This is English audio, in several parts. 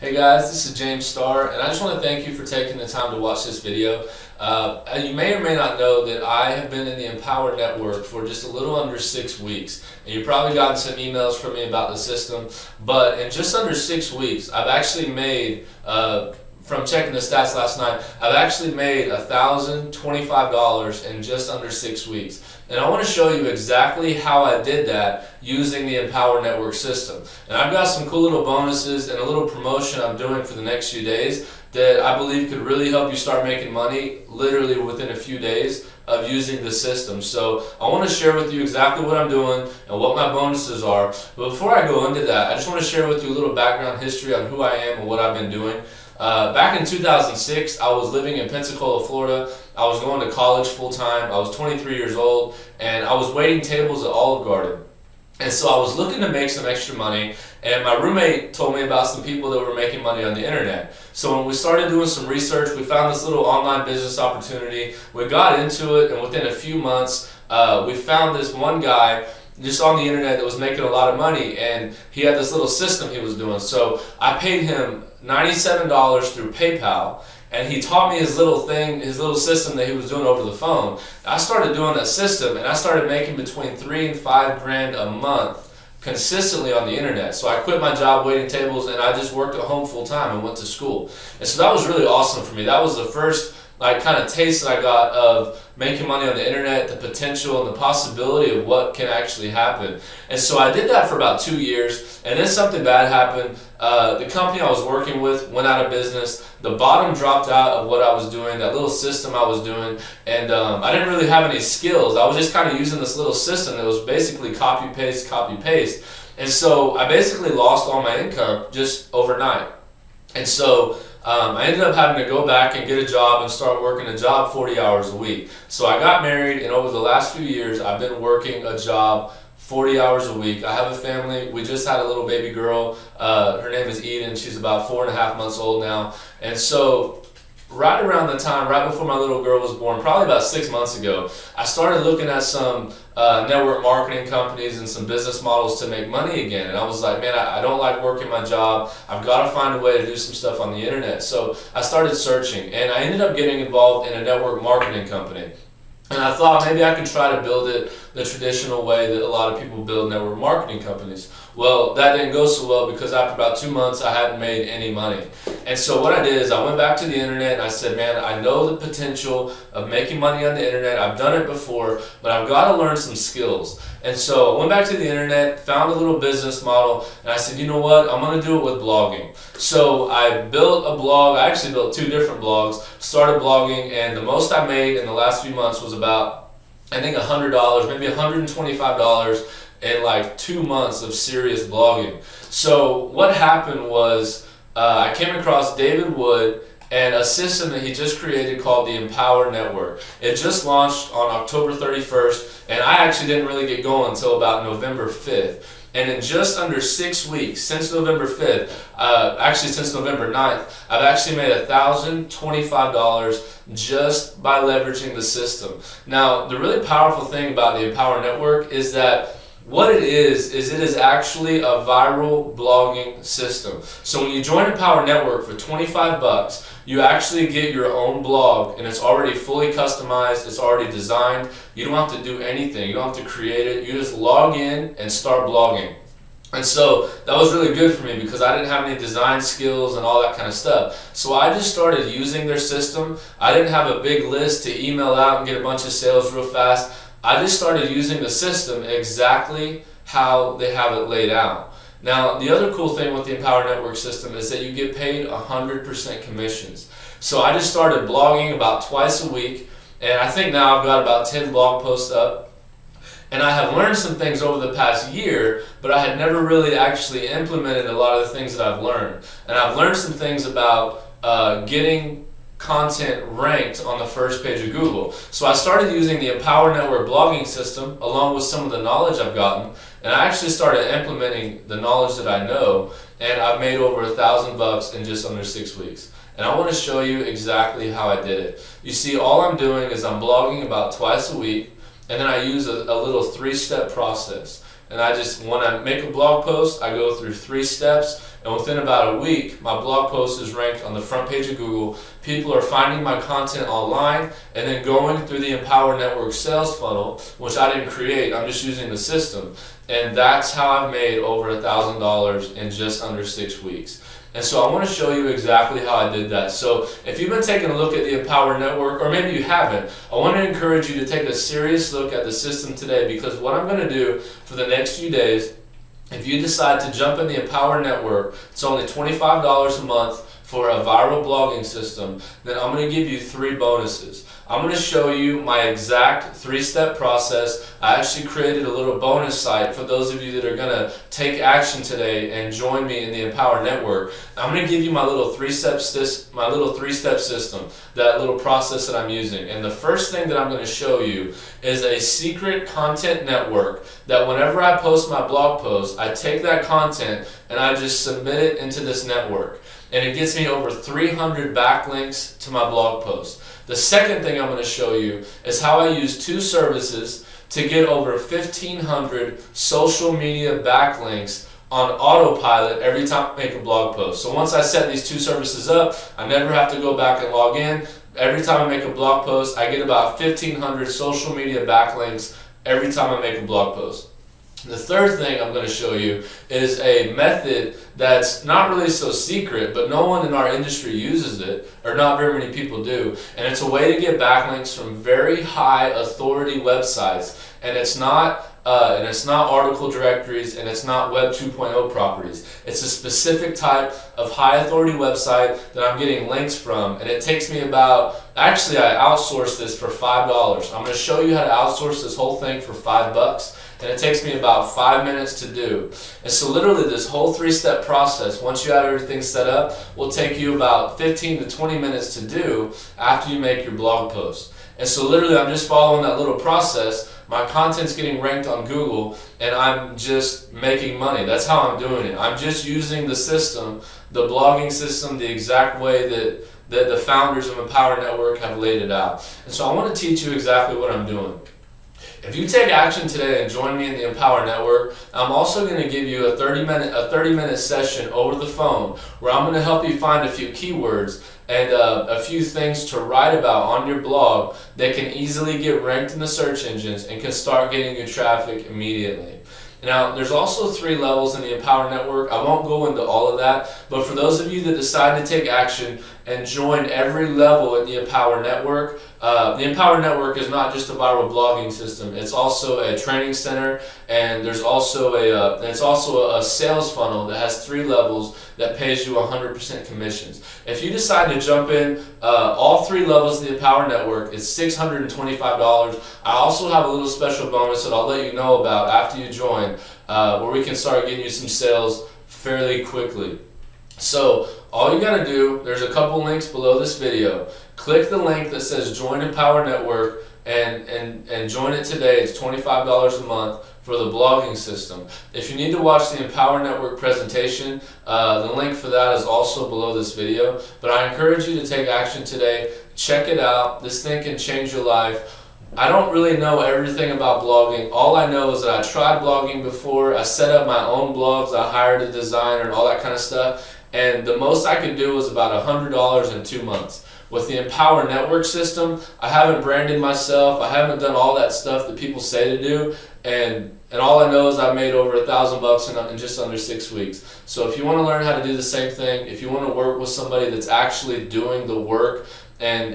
Hey guys, this is James Starr, and I just want to thank you for taking the time to watch this video. You may or may not know that I have been in the Empower Network for just a little under 6 weeks, and you've probably gotten some emails from me about the system, but in just under 6 weeks, I've actually made, from checking the stats last night, I've actually made $1,025 in just under 6 weeks. And I want to show you exactly how I did that using the Empower Network system. And I've got some cool little bonuses and a little promotion I'm doing for the next few days that I believe could really help you start making money literally within a few days of using the system. So I want to share with you exactly what I'm doing and what my bonuses are. But before I go into that, I just want to share with you a little background history on who I am and what I've been doing. Back in 2006, I was living in Pensacola, Florida. I was going to college full-time. I was 23 years old, and I was waiting tables at Olive Garden. And so I was looking to make some extra money, and my roommate told me about some people that were making money on the internet. So when we started doing some research, we found this little online business opportunity. We got into it, and within a few months, we found this one guy just on the internet that was making a lot of money, and he had this little system he was doing. So I paid him $97 through PayPal, and he taught me his little thing, his little system that he was doing over the phone. I started doing that system, and I started making between $3 and $5 grand a month consistently on the internet. So I quit my job waiting tables, and I just worked at home full time and went to school. And so that was really awesome for me. That was the first kind of taste that I got of making money on the internet, the potential and the possibility of what can actually happen. And so I did that for about 2 years, and then something bad happened. The company I was working with went out of business. The bottom dropped out of what I was doing, that little system I was doing, and I didn't really have any skills. I was just kind of using this little system that was basically copy, paste, copy, paste. And so I basically lost all my income just overnight. And so I ended up having to go back and get a job and start working a job 40 hours a week. So I got married, and over the last few years, I've been working a job 40 hours a week. I have a family. We just had a little baby girl. Her name is Eden. She's about 4.5 months old now. And so right around the time, right before my little girl was born, probably about 6 months ago, I started looking at some network marketing companies and some business models to make money again. And I was like, man, I don't like working my job. I've got to find a way to do some stuff on the internet. So I started searching, and I ended up getting involved in a network marketing company. And I thought maybe I could try to build it the traditional way that a lot of people build network marketing companies. Well, that didn't go so well because after about 2 months, I hadn't made any money. And so what I did is I went back to the internet and I said, man, I know the potential of making money on the internet. I've done it before, but I've got to learn some skills. And so I went back to the internet, found a little business model, and I said, you know what, I'm going to do it with blogging. So I built a blog. I actually built 2 different blogs, started blogging, and the most I made in the last few months was about, I think, $100, maybe $125 in like 2 months of serious blogging. So what happened was I came across David Wood and a system that he just created called the Empower Network. It just launched on October 31st, and I actually didn't really get going until about November 5th. And in just under 6 weeks, since November 5th, actually since November 9th, I've actually made $1,025 just by leveraging the system. Now, the really powerful thing about the Empower Network is that what it is it is actually a viral blogging system. So when you join Empower Network for 25 bucks, you actually get your own blog, and it's already fully customized, it's already designed. You don't have to do anything, you don't have to create it, you just log in and start blogging. And so that was really good for me because I didn't have any design skills and all that kind of stuff. So I just started using their system. I didn't have a big list to email out and get a bunch of sales real fast. I just started using the system exactly how they have it laid out. Now, the other cool thing with the Empower Network system is that you get paid 100% commissions. So I just started blogging about twice a week, and I think now I've got about 10 blog posts up. And I have learned some things over the past year, but I had never really actually implemented a lot of the things that I've learned. And I've learned some things about getting content ranked on the first page of Google. So I started using the Empower Network blogging system along with some of the knowledge I've gotten, and I actually started implementing the knowledge that I know, and I've made over $1,000 in just under 6 weeks. And I want to show you exactly how I did it. You see, all I'm doing is I'm blogging about twice a week, and then I use a little 3-step process. and when I make a blog post, I go through 3 steps, and within about a week, my blog post is ranked on the front page of Google. People are finding my content online and then going through the Empower Network sales funnel, which I didn't create, I'm just using the system. And that's how I've made over $1,000 in just under 6 weeks. And so I want to show you exactly how I did that. So if you've been taking a look at the Empower Network, or maybe you haven't, I want to encourage you to take a serious look at the system today, because what I'm going to do for the next few days, if you decide to jump in the Empower Network, it's only $25 a month for a viral blogging system, then I'm going to give you 3 bonuses. I'm going to show you my exact 3-step process. I actually created a little bonus site for those of you that are going to take action today and join me in the Empower Network. I'm going to give you my little 3-step system, that little process that I'm using. And the first thing that I'm going to show you is a secret content network that whenever I post my blog post, I take that content and I just submit it into this network. And it gets me over 300 backlinks to my blog post. The second thing I'm going to show you is how I use 2 services to get over 1,500 social media backlinks on autopilot every time I make a blog post. So once I set these 2 services up, I never have to go back and log in. Every time I make a blog post, I get about 1,500 social media backlinks every time I make a blog post. The third thing I'm going to show you is a method that's not really so secret, but no one in our industry uses it, or not very many people do. And it's a way to get backlinks from very high authority websites. And it's not article directories, and it's not Web 2.0 properties. It's a specific type of high authority website that I'm getting links from, and it takes me actually I outsourced this for $5. I'm going to show you how to outsource this whole thing for $5. And it takes me about 5 minutes to do. And so literally this whole 3-step process, once you have everything set up, will take you about 15 to 20 minutes to do after you make your blog post. And so literally I'm just following that little process. My content's getting ranked on Google, and I'm just making money. That's how I'm doing it. I'm just using the system, the blogging system, the exact way that the founders of Empower Network have laid it out. And so I want to teach you exactly what I'm doing. If you take action today and join me in the Empower Network, I'm also going to give you a 30-minute session over the phone where I'm going to help you find a few keywords and a few things to write about on your blog that can easily get ranked in the search engines and can start getting you traffic immediately. Now, there's also 3 levels in the Empower Network. I won't go into all of that, but for those of you that decide to take action and join every level in the Empower Network, the Empower Network is not just a viral blogging system. It's also a training center, and there's also a sales funnel that has 3 levels that pays you 100% commissions. If you decide to jump in all 3 levels of the Empower Network, it's $625. I also have a little special bonus that I'll let you know about after you join, where we can start getting you some sales fairly quickly. So all you got to do, there's a couple links below this video. Click the link that says Join Empower Network and join it today. It's $25 a month for the blogging system. If you need to watch the Empower Network presentation, the link for that is also below this video. But I encourage you to take action today. Check it out. This thing can change your life. I don't really know everything about blogging. All I know is that I tried blogging before. I set up my own blogs. I hired a designer and all that kind of stuff. And the most I could do was about $100 in 2 months. With the Empower Network system, I haven't branded myself. I haven't done all that stuff that people say to do. And all I know is I've made over $1,000 in just under 6 weeks. So if you want to learn how to do the same thing, if you want to work with somebody that's actually doing the work and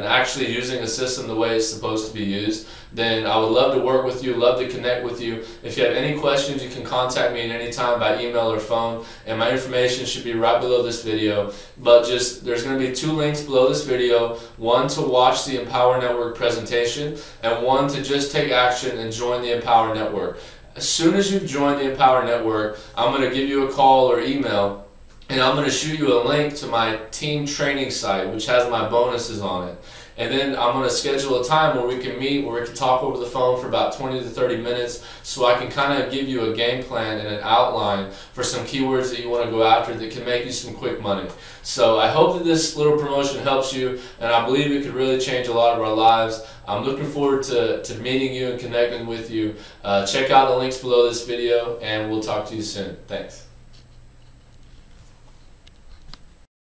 actually using a system the way it's supposed to be used, then I would love to work with you, love to connect with you. If you have any questions, you can contact me at any time by email or phone, and my information should be right below this video. But there's going to be 2 links below this video, one to watch the Empower Network presentation, and one to just take action and join the Empower Network. As soon as you've joined the Empower Network, I'm going to give you a call or email, and I'm going to shoot you a link to my team training site, which has my bonuses on it. and then I'm going to schedule a time where we can meet, where we can talk over the phone for about 20 to 30 minutes, so I can kind of give you a game plan and an outline for some keywords that you want to go after that can make you some quick money. So I hope that this little promotion helps you, and I believe it could really change a lot of our lives. I'm looking forward to meeting you and connecting with you. Check out the links below this video, and we'll talk to you soon. Thanks.